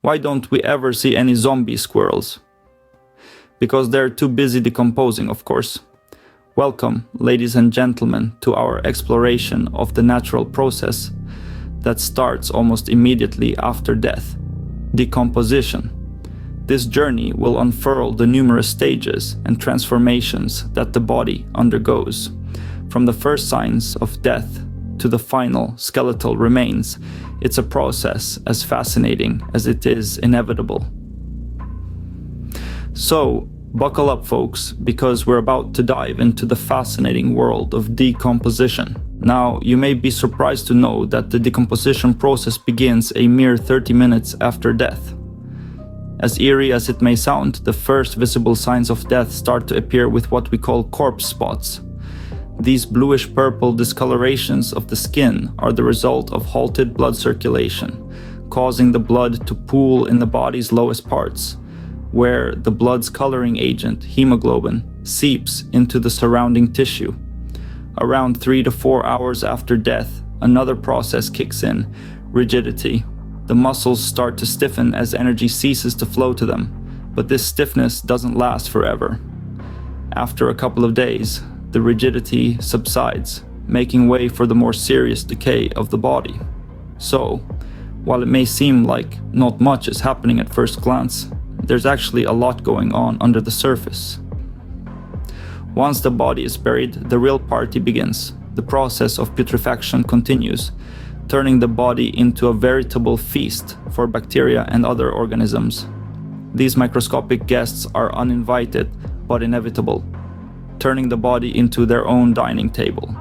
Why don't we ever see any zombie squirrels? Because they're too busy decomposing, of course. Welcome, ladies and gentlemen, to our exploration of the natural process that starts almost immediately after death, decomposition. This journey will unfurl the numerous stages and transformations that the body undergoes, from the first signs of death to the final skeletal remains. It's a process as fascinating as it is inevitable. So, buckle up, folks, because we're about to dive into the fascinating world of decomposition. Now, you may be surprised to know that the decomposition process begins a mere 30 minutes after death. As eerie as it may sound, the first visible signs of death start to appear with what we call corpse spots. These bluish-purple discolorations of the skin are the result of halted blood circulation, causing the blood to pool in the body's lowest parts, where the blood's coloring agent, hemoglobin, seeps into the surrounding tissue. Around 3 to 4 hours after death, another process kicks in, rigidity. The muscles start to stiffen as energy ceases to flow to them, but this stiffness doesn't last forever. After a couple of days, the rigidity subsides, making way for the more serious decay of the body. So, while it may seem like not much is happening at first glance, there's actually a lot going on under the surface. Once the body is buried, the real party begins. The process of putrefaction continues, turning the body into a veritable feast for bacteria and other organisms. These microscopic guests are uninvited but inevitable, turning the body into their own dining table.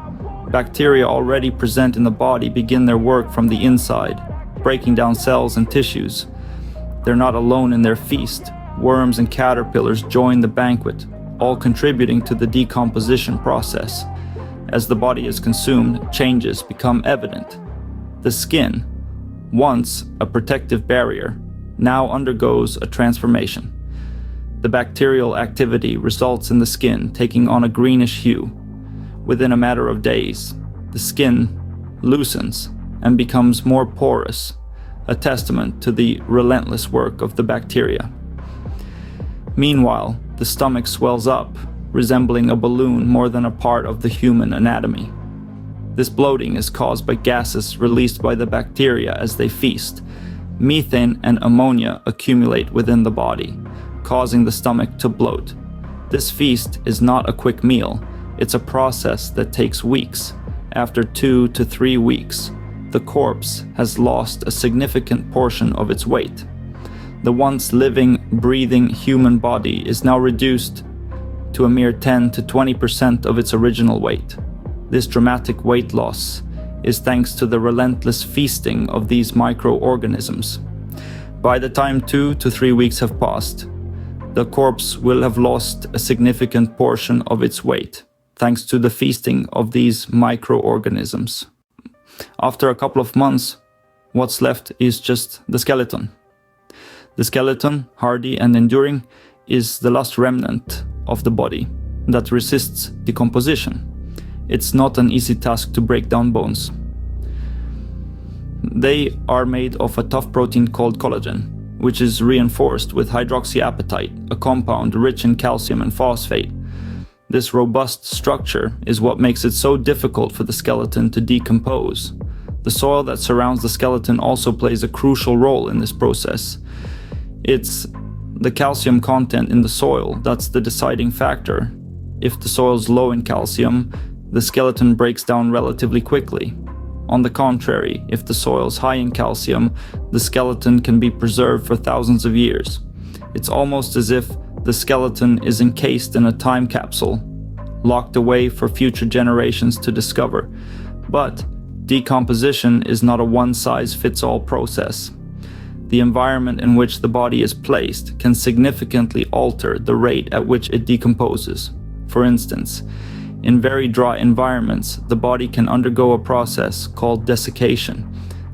Bacteria already present in the body begin their work from the inside, breaking down cells and tissues. They're not alone in their feast. Worms and caterpillars join the banquet, all contributing to the decomposition process. As the body is consumed, changes become evident. The skin, once a protective barrier, now undergoes a transformation. The bacterial activity results in the skin taking on a greenish hue. Within a matter of days, the skin loosens and becomes more porous, a testament to the relentless work of the bacteria. Meanwhile, the stomach swells up, resembling a balloon more than a part of the human anatomy. This bloating is caused by gases released by the bacteria as they feast. Methane and ammonia accumulate within the body, causing the stomach to bloat. This feast is not a quick meal. It's a process that takes weeks. After 2 to 3 weeks, the corpse has lost a significant portion of its weight. The once living, breathing human body is now reduced to a mere 10 to 20% of its original weight. This dramatic weight loss is thanks to the relentless feasting of these microorganisms. By the time 2 to 3 weeks have passed, the corpse will have lost a significant portion of its weight, thanks to the feasting of these microorganisms. After a couple of months, what's left is just the skeleton. The skeleton, hardy and enduring, is the last remnant of the body that resists decomposition. It's not an easy task to break down bones. They are made of a tough protein called collagen, which is reinforced with hydroxyapatite, a compound rich in calcium and phosphate. This robust structure is what makes it so difficult for the skeleton to decompose. The soil that surrounds the skeleton also plays a crucial role in this process. It's the calcium content in the soil that's the deciding factor. If the soil's low in calcium, the skeleton breaks down relatively quickly. On the contrary, if the soil's high in calcium, the skeleton can be preserved for thousands of years. It's almost as if the skeleton is encased in a time capsule, locked away for future generations to discover. But decomposition is not a one-size-fits-all process. The environment in which the body is placed can significantly alter the rate at which it decomposes. For instance, in very dry environments, the body can undergo a process called desiccation.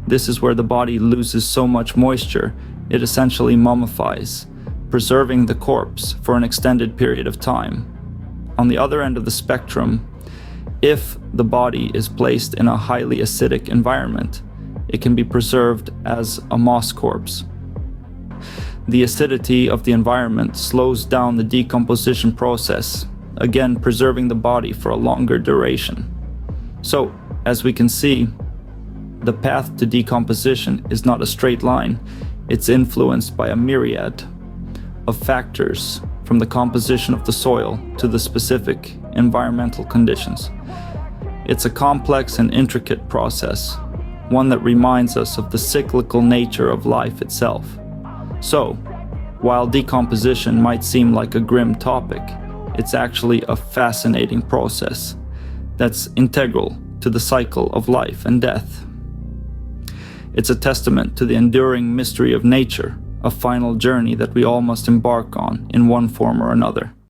This is where the body loses so much moisture, it essentially mummifies, preserving the corpse for an extended period of time. On the other end of the spectrum, if the body is placed in a highly acidic environment, it can be preserved as a moss corpse. The acidity of the environment slows down the decomposition process, again preserving the body for a longer duration. So, as we can see, the path to decomposition is not a straight line. It's influenced by a myriad of factors, from the composition of the soil to the specific environmental conditions. It's a complex and intricate process, one that reminds us of the cyclical nature of life itself. So, while decomposition might seem like a grim topic, it's actually a fascinating process that's integral to the cycle of life and death. It's a testament to the enduring mystery of nature, a final journey that we all must embark on in one form or another.